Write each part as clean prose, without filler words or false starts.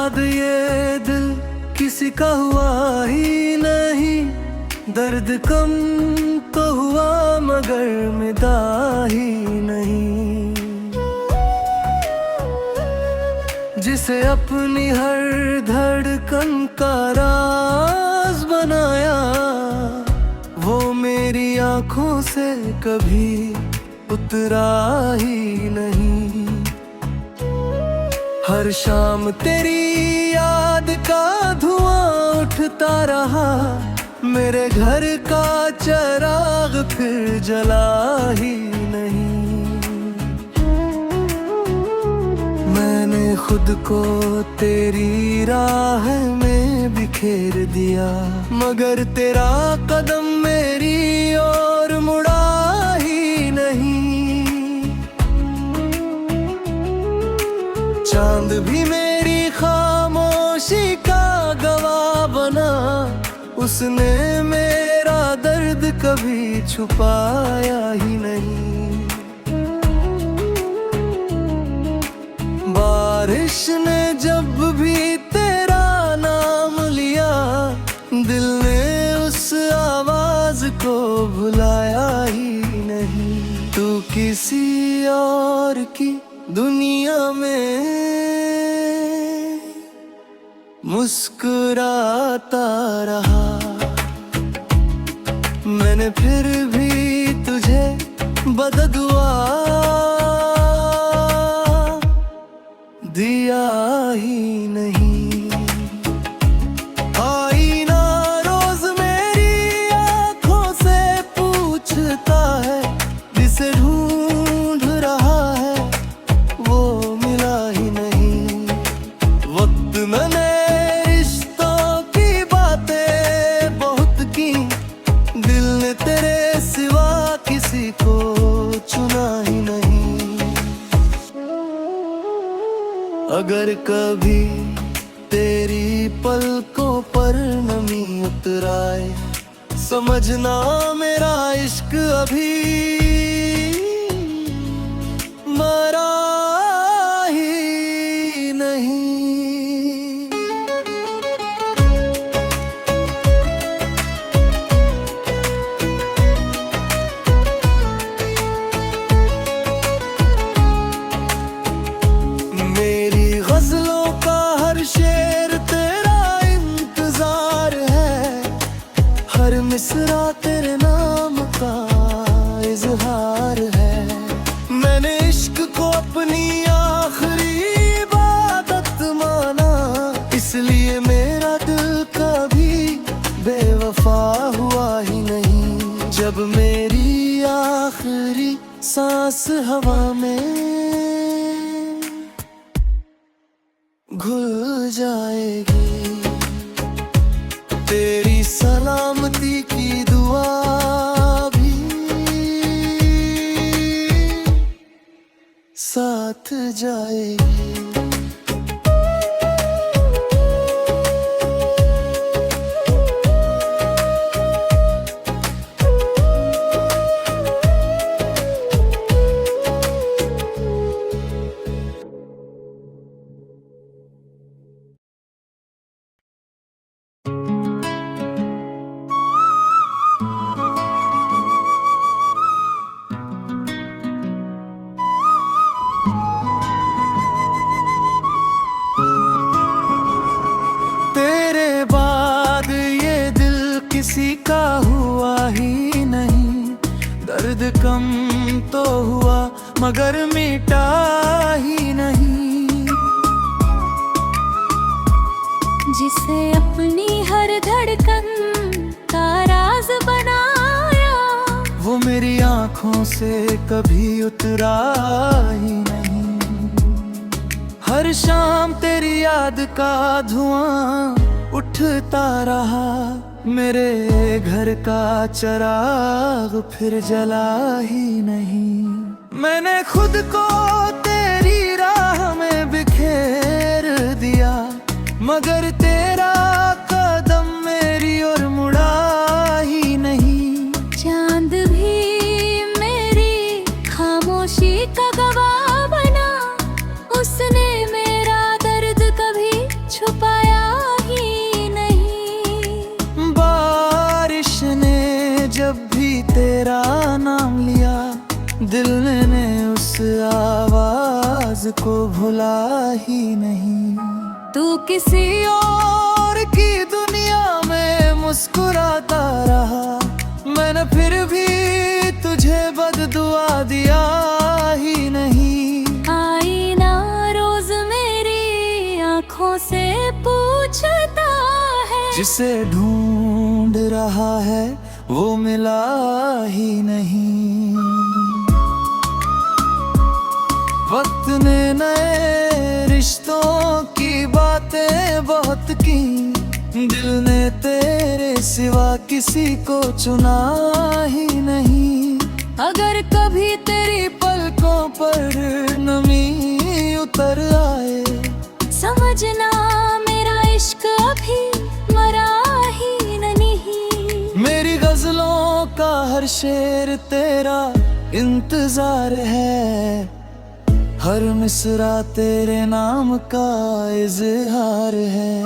बाद ये दिल किसी का हुआ ही नहीं। दर्द कम तो हुआ मगर मिटा ही नहीं। जिसे अपनी हर धड़कन का राज बनाया, वो मेरी आंखों से कभी उतरा ही नहीं। हर शाम तेरी याद का धुआं उठता रहा, मेरे घर का चिराग फिर जला ही नहीं। मैंने खुद को तेरी राह में बिखेर दिया, मगर तेरा कदम मेरी ओर मुड़ा ही नहीं। चांद भी मेरी खामोशी का गवाह बना, उसने मेरा दर्द कभी छुपाया ही नहीं। बारिश ने जब भी तेरा नाम लिया, दिल ने उस आवाज को भुलाया ही नहीं। तू किसी और की दुनिया में मुस्कुराता रहा, मैंने फिर भी तुझे बददुआ दिया ही नहीं। आईना रोज मेरी आंखों से पूछता है, जिसे ढूंढ रहा है वो मिला ही नहीं। वक्त मैंने रिश्तों की बातें बहुत की, दिल ने तेरे सिवा किसी को चुना ही नहीं। अगर कभी तेरी पलकों पर नमी उतराए, समझना मेरा इश्क अभी मरा ही नहीं। मेरी गजलों का हर शेर तेरा इंतजार है, हर मिसरा तेरे नाम का इजहार है। मैंने इश्क को अपनी आखिरी इबादत माना, इसलिए मेरा दिल कभी बेवफा हुआ ही नहीं। जब मेरी आखिरी सांस हवा में घुल जाएगी, तेरी सलामती की दुआ भी साथ जाएगी। किसी का हुआ ही नहीं। दर्द कम तो हुआ मगर मिटा ही नहीं। जिसे अपनी हर धड़कन का राज बनाया, वो मेरी आंखों से कभी उतरा ही नहीं। हर शाम तेरी याद का धुआं उठता रहा, मेरे घर का चिराग फिर जला ही नहीं। मैंने खुद को तेरी राह में बिखेर दिया, मगर तेरा कदम मेरी ओर मुड़ा ही नहीं। चांद भी मेरी खामोशी का गवाह बना, उसने मेरा दर्द कभी दिल ने उस आवाज को भुला ही नहीं। तू किसी और की दुनिया में मुस्कुराता रहा, मैंने फिर भी तुझे बददुआ दिया ही नहीं। आईना रोज मेरी आंखों से पूछता है, जिसे ढूंढ रहा है वो मिला ही नहीं। वक्त ने नए रिश्तों की बातें बहुत की, दिल ने तेरे सिवा किसी को चुना ही नहीं। अगर कभी तेरी पलकों पर नमी उतर आए, समझना मेरा इश्क अभी मरा ही नहीं। मेरी गजलों का हर शेर तेरा इंतजार है, हर मिसरा तेरे नाम का इजहार है।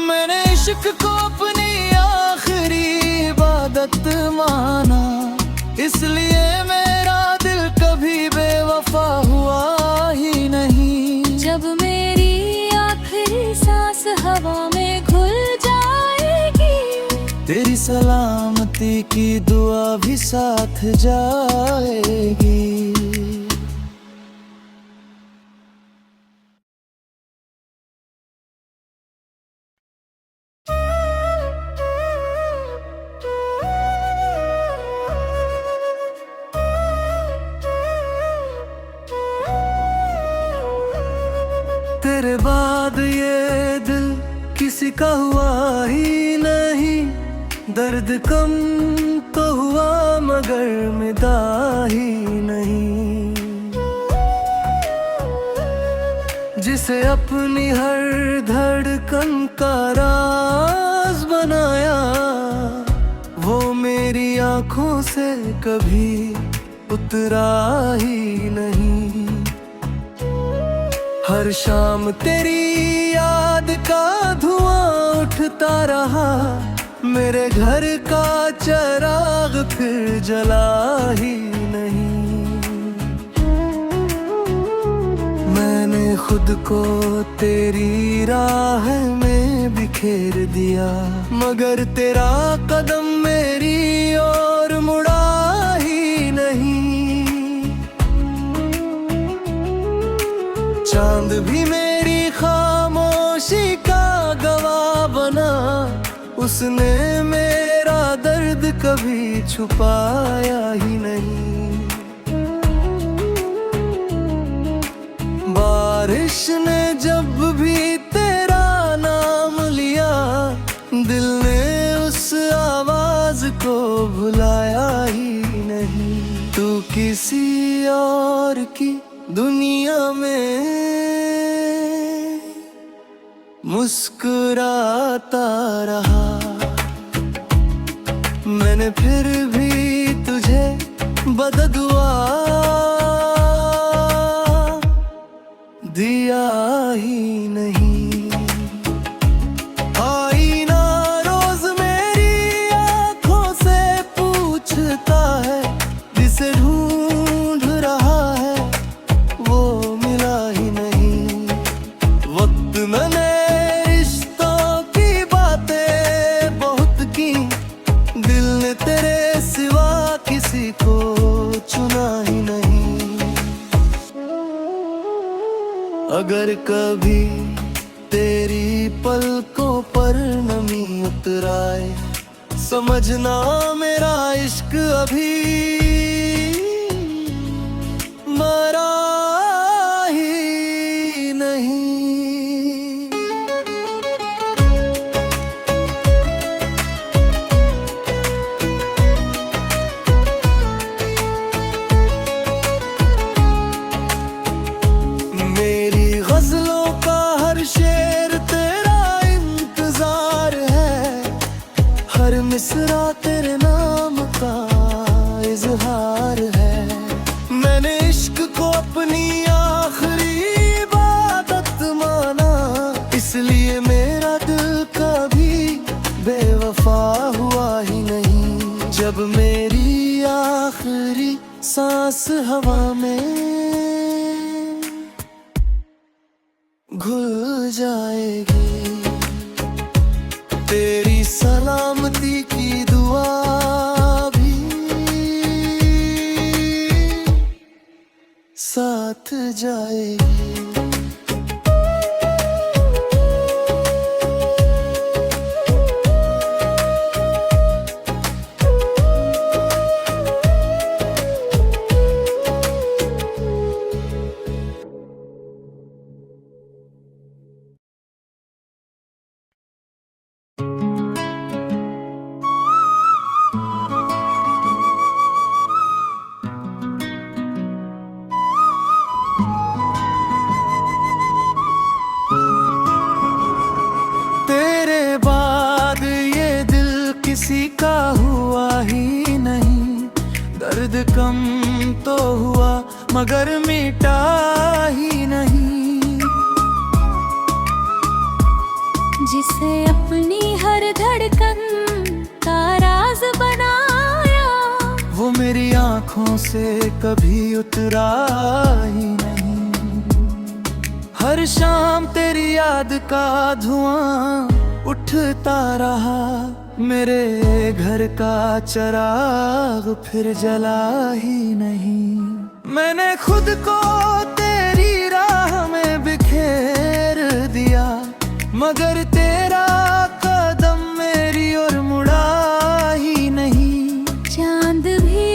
मैंने इश्क को अपनी आखिरी इबादत माना, इसलिए मेरा दिल कभी बेवफा हुआ ही नहीं। जब मेरी आखिरी सांस हवा में घुल जाएगी, तेरी सलामती की दुआ भी साथ जाएगी। तेरे बाद ये दिल किसी का हुआ ही नहीं, दर्द कम तो हुआ मगर मिटा ही नहीं। जिसे अपनी हर धड़कन का राज बनाया, वो मेरी आंखों से कभी उतरा ही नहीं। हर शाम तेरी याद का धुआं उठता रहा, मेरे घर का चिराग फिर जला ही नहीं। मैंने खुद को तेरी राह में बिखेर दिया, मगर तेरा कदम मेरी ओर मुड़ा ही नहीं। चांद भी मेरी खामोशी का गवाह बना, उसने मेरा दर्द कभी छुपाया ही नहीं। बारिश ने जब भी तेरा नाम लिया, दिल ने उस आवाज को भुलाया ही नहीं। तू किसी और की दुनिया में मुस्कुराता रहा, मैंने फिर भी तुझे बददुआ दिया ही नहीं। आईना रोज मेरी आंखों से पूछता है, जिसे ढूंढ रहा है वो मिला ही नहीं। वक्त मैंने रिश्तों की बातें बहुत की, दिल ने तेरे सिवा किसी को चुना ही नहीं। अगर कभी तेरी पलकों पर नमी उतर आए, समझना मेरा इश्क अभी मरा ही नहीं। मेरी गजलों का हर शेर तेरा इंतजार है, हर मिसरा तेरे नाम का इजहार है। मैंने इश्क को अपनी आखिरी इबादत माना, इसलिए मेरा दिल कभी बेवफा हुआ ही नहीं। जब मेरी आखिरी सांस हवा में घुल जाएगी। तेरी सलामती की दुआ भी साथ जाएगी। तेरे बाद ये दिल किसी का हुआ ही नहीं। दर्द कम तो हुआ मगर मिटा ही नहीं। जिसे अपनी हर धड़कन का राज बनाया, वो मेरी आंखों से कभी उतरा ही नहीं। हर शाम तेरी याद का धुआं उठता रहा। मेरे घर का चिराग फिर जला ही नहीं। मैंने खुद को तेरी राह में बिखेर दिया, मगर तेरा कदम मेरी ओर मुड़ा ही नहीं। चांद भी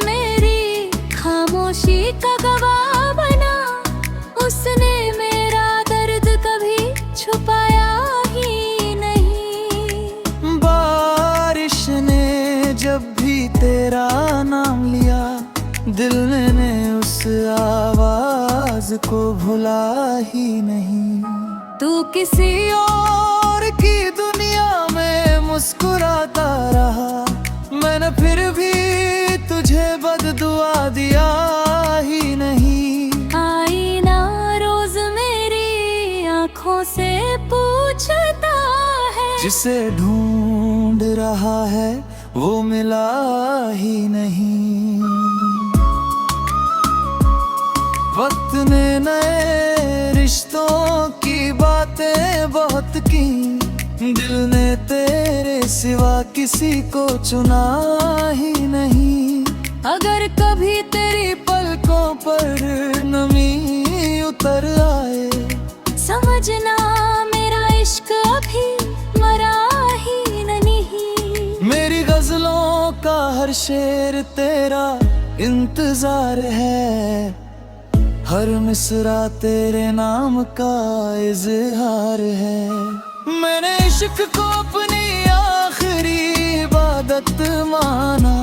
मेरी खामोशी का गवाह बना, उसने मेरा दर्द कभी छुपाया ही नहीं। बारिश ने जब भी तेरा नाम लिया, दिल ने उस आवाज को भुला ही नहीं। तू किसी और की दुनिया में मुस्कुराता रहा, मैंने फिर भी तुझे बददुआ दिया ही नहीं। आईना रोज मेरी आंखों से पूछता है, जिसे ढूंढ रहा है वो मिला ही नहीं। वक्त ने नए रिश्तों की बातें बहुत की, दिल ने तेरे सिवा किसी को चुना ही नहीं। अगर कभी तेरी पलकों पर नमी उतर आए, समझना मेरा इश्क अभी मरा ही नहीं। मेरी गजलों का हर शेर तेरा इंतजार है। हर मिसरा तेरे नाम का इजहार है। मैंने इश्क को अपनी आखिरी इबादत माना,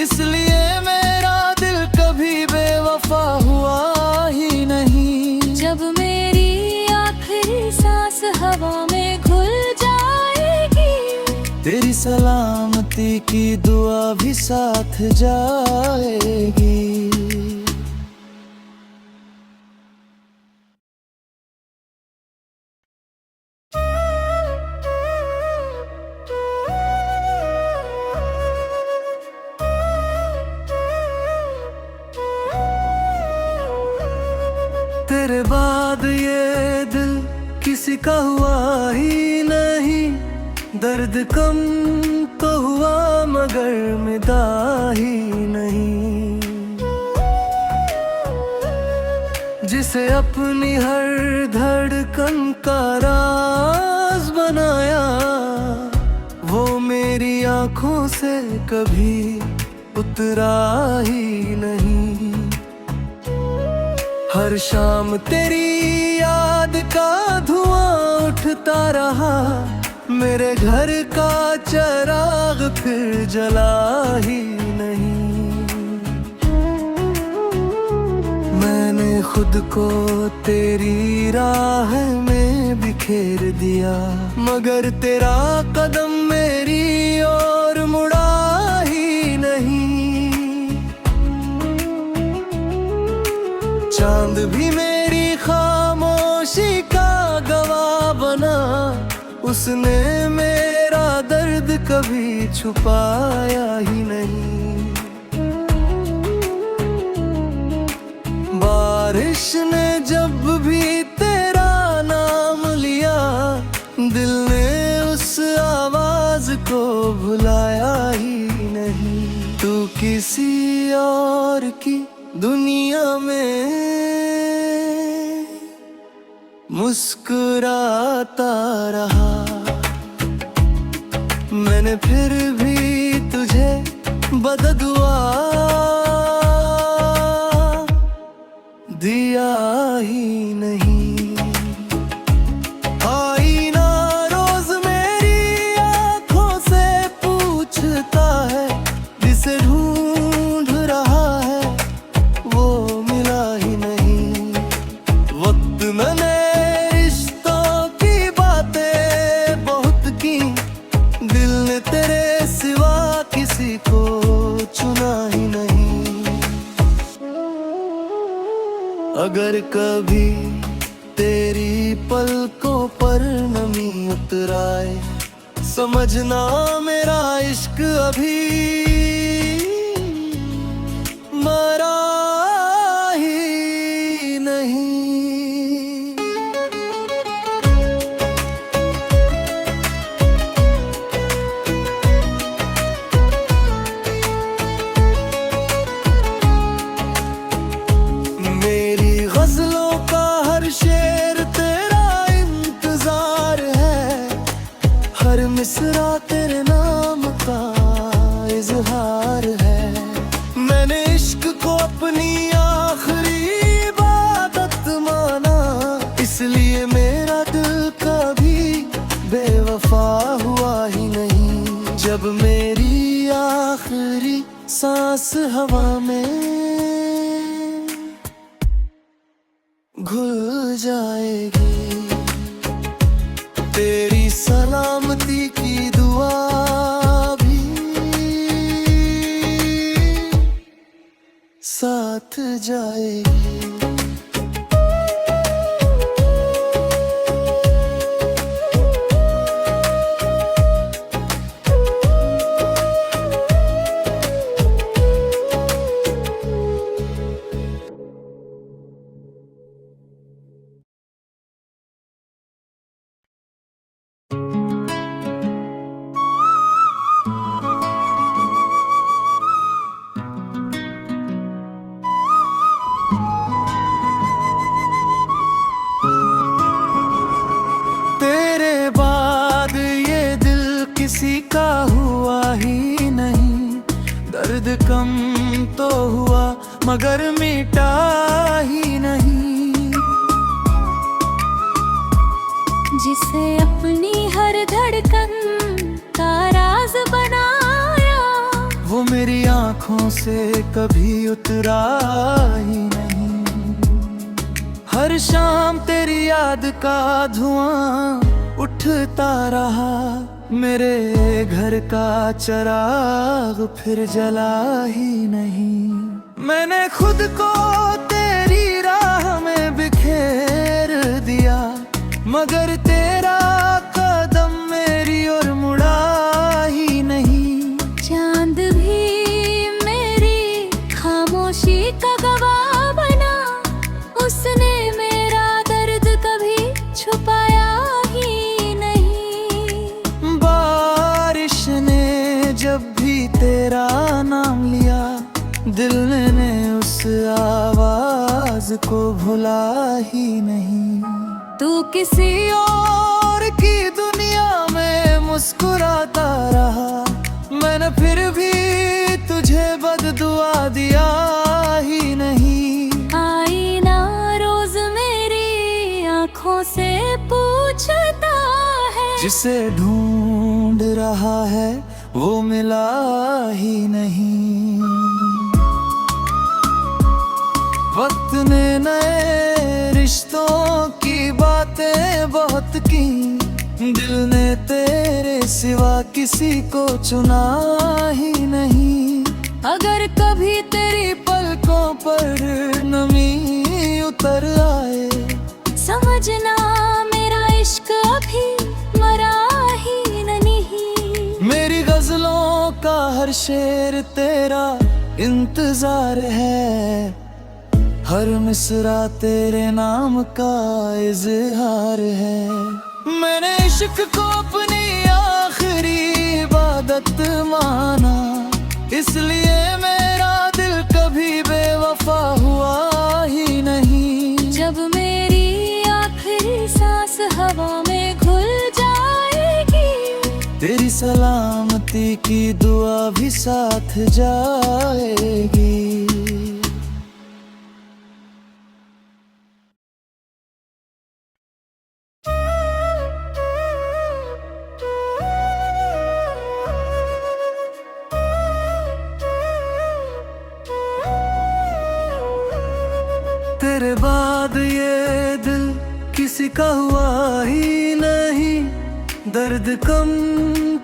इसलिए मेरा दिल कभी बेवफा हुआ ही नहीं। जब मेरी आखिरी सांस हवा में घुल जाएगी, तेरी सलामती की दुआ भी साथ जाएगी। तेरे बाद ये दिल किसी का हुआ ही नहीं। दर्द कम तो हुआ मगर मिटा ही नहीं। जिसे अपनी हर धड़कन का राज बनाया, वो मेरी आंखों से कभी उतरा ही नहीं। हर शाम तेरी याद का धुआं उठता रहा, मेरे घर का चिराग फिर जला ही नहीं। मैंने खुद को तेरी राह में बिखेर दिया, मगर तेरा कदम मेरी ओर मुड़ा ही नहीं। चांद भी मेरी खामोशी का गवाह बना, उसने मेरा दर्द कभी छुपाया ही नहीं। बारिश ने जब भी तेरा नाम लिया, दिल ने उस आवाज को भुलाया ही नहीं। तू किसी और की दुनिया में मुस्कुराता रहा, मैंने फिर भी तुझे बददुआ दिया ही नहीं। आईना रोज मेरी आंखों से पूछता है, जिसे ढूंढ रहा है वो मिला ही नहीं। वक्त मैंने रिश्तों की बातें बहुत की, दिल ने तेरे सिवा किसी को चुना ही नहीं। अगर कभी तेरी पलकों पर नमी उतराए, समझना मेरा इश्क अभी मरा ही नहीं। मेरी गजलों का हर शेर तेरा इंतजार है, हर मिसरा तेरे नाम का इजहार है। मैंने इश्क को अपनी आखिरी इबादत माना, इसलिए मेरा दिल कभी बेवफा हुआ ही नहीं। जब मेरी आखिरी सांस हवा में घुल जाएगी, तेरी सलामती की दुआ भी साथ जाएगी। किसी का हुआ ही नहीं, दर्द कम तो हुआ मगर मिटा ही नहीं। जिसे अपनी हर धड़कन का राज बनाया, वो मेरी आंखों से कभी उतरा ही नहीं। हर शाम तेरी याद का धुआं उठता रहा, मेरे घर का चिराग फिर जला ही नहीं। मैंने खुद को तेरी राह में बिखेर दिया, मगर तेरा कदम मेरी ओर मुड़ा ही नहीं। चांद भी मेरी खामोशी का गवाह बना, उसने मेरा दर्द कभी छुपाया ही नहीं। बारिश ने जब भी तेरा नाम लिया, दिल ने उस आवाज को भुला ही नहीं। तू किसी और की दुनिया में मुस्कुराता रहा, मैंने फिर भी तुझे बददुआ दिया ही नहीं। आईना रोज मेरी आंखों से पूछता है, जिसे ढूंढ रहा है वो मिला ही नहीं। वक्त ने नए रिश्तों की बातें बहुत की, दिल ने तेरे सिवा किसी को चुना ही नहीं। अगर कभी तेरी पलकों पर नमी उतर आए, समझना मेरा इश्क अभी मरा ही नहीं। मेरी गजलों का हर शेर तेरा इंतजार है, हर मिसरा तेरे नाम का इजहार है। मैंने इश्क को अपनी आखिरी इबादत माना, इसलिए मेरा दिल कभी बेवफा हुआ ही नहीं। जब मेरी आखिरी सांस हवा में घुल जाएगी, तेरी सलामती की दुआ भी साथ जाएगी। तेरे बाद ये दिल किसी का हुआ ही नहीं, दर्द कम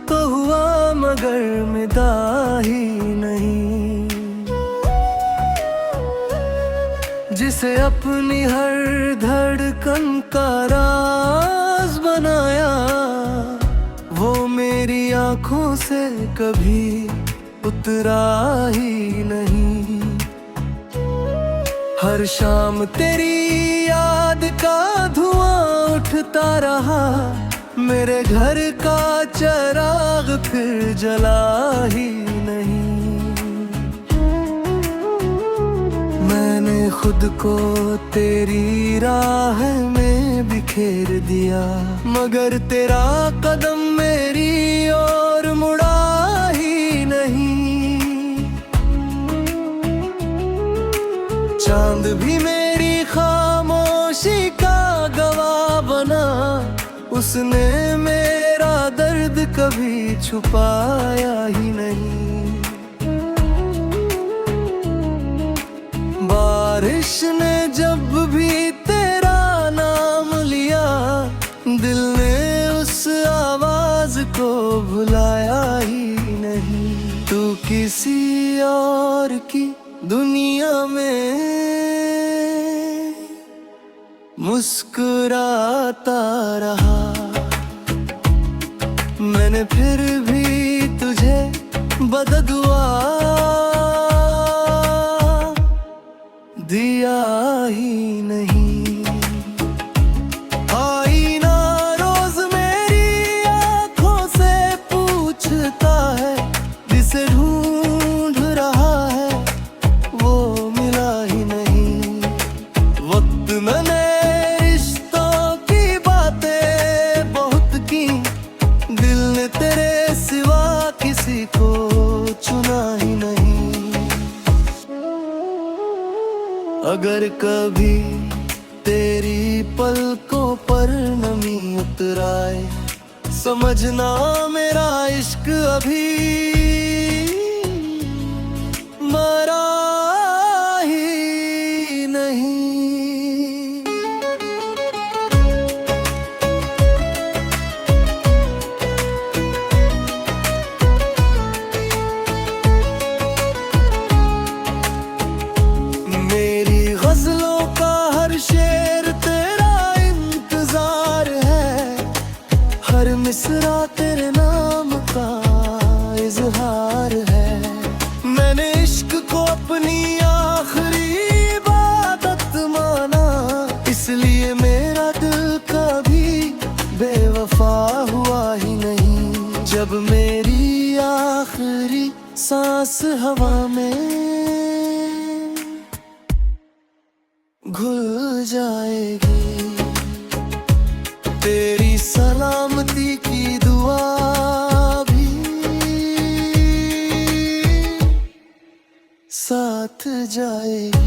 तो हुआ मगर मिटा ही नहीं। जिसे अपनी हर धड़कन का राज बनाया, वो मेरी आंखों से कभी उतरा ही नहीं। हर शाम तेरी याद का धुआं उठता रहा, मेरे घर का चिराग फिर जला ही नहीं। मैंने खुद को तेरी राह में बिखेर दिया, मगर तेरा कदम मेरी ओर मुड़ा ही नहीं। चांद भी मेरी खामोशी का गवाह बना, उसने मेरा दर्द कभी छुपाया ही नहीं। बारिश ने जब भी तेरा नाम लिया, दिल ने उस आवाज को भुलाया ही नहीं। तू किसी और की दुनिया में मुस्कुराता रहा, मैंने फिर भी तुझे बददुआ दिया ही नहीं। आईना रोज मेरी आंखों से पूछता है, जिसे ढूंढ रहा है वो मिला ही नहीं। वक्त मैंने रिश्तों की बातें बहुत की, दिल ने तेरे सिवा किसी को चुना ही नहीं। अगर कभी तेरी पलकों पर नमी उतराए, समझना मेरा इश्क अभी मरा ही नहीं। मेरी गजलों का हर शेर तेरा इंतजार है, हर मिसरा तेरे नाम का इजहार है। मैंने इश्क को अपनी आखिरी इबादत माना, इसलिए मेरा दिल कभी बेवफा हुआ ही नहीं। जब मेरी आखिरी सांस हवा में घुल जाएगी, तेरी सलामती की दुआ भी साथ जाएगी।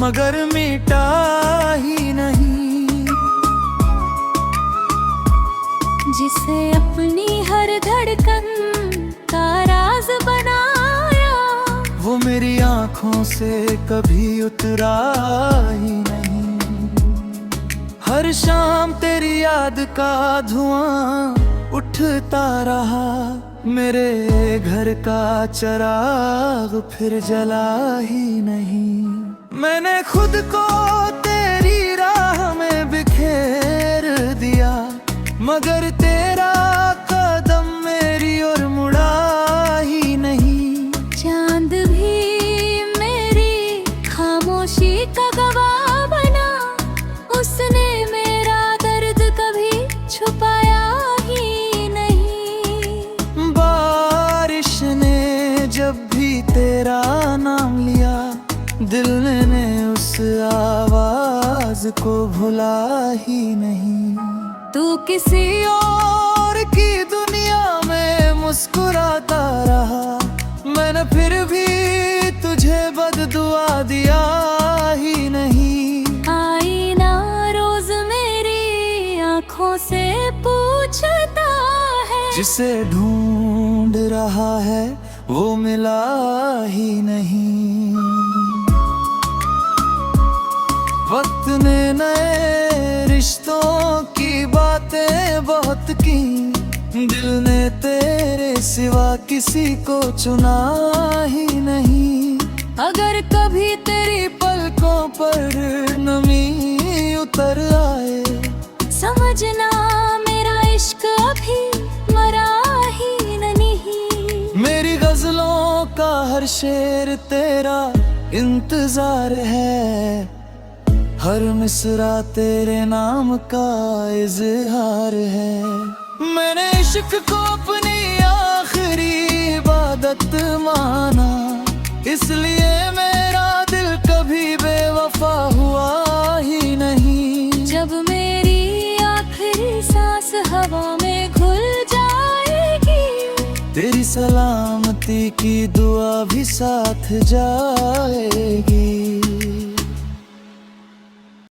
मगर मिटा ही नहीं। जिसे अपनी हर धड़कन का राज बनाया, वो मेरी आंखों से कभी उतरा ही नहीं। हर शाम तेरी याद का धुआं उठता रहा, मेरे घर का चिराग फिर जला ही नहीं। मैंने खुद को तेरी राह में बिखेर दिया, मगर तेरा कदम मेरी ओर मुड़ा ही नहीं। चांद भी मेरी खामोशी का गवाह बना, उसने मेरा दर्द कभी छुपाया ही नहीं। बारिश ने जब भी तेरा नाम लिया, दिल ने उस आवाज को भुला ही नहीं। तू किसी और की दुनिया में मुस्कुराता रहा, मैंने फिर भी तुझे बददुआ दिया ही नहीं। आईना रोज मेरी आंखों से पूछता है, जिसे ढूंढ रहा है वो मिला ही नहीं। वक्त ने नए रिश्तों की बातें बहुत की, दिल ने तेरे सिवा किसी को चुना ही नहीं। अगर कभी तेरी पलकों पर नमी उतर आए, समझना मेरा इश्क अभी मरा ही नहीं। मेरी गजलों का हर शेर तेरा इंतजार है, हर मिसरा तेरे नाम का इजहार है। मैंने इश्क को अपनी आखिरी इबादत माना, इसलिए मेरा दिल कभी बेवफा हुआ ही नहीं। जब मेरी आखिरी सांस हवा में घुल जाएगी, तेरी सलामती की दुआ भी साथ जाएगी।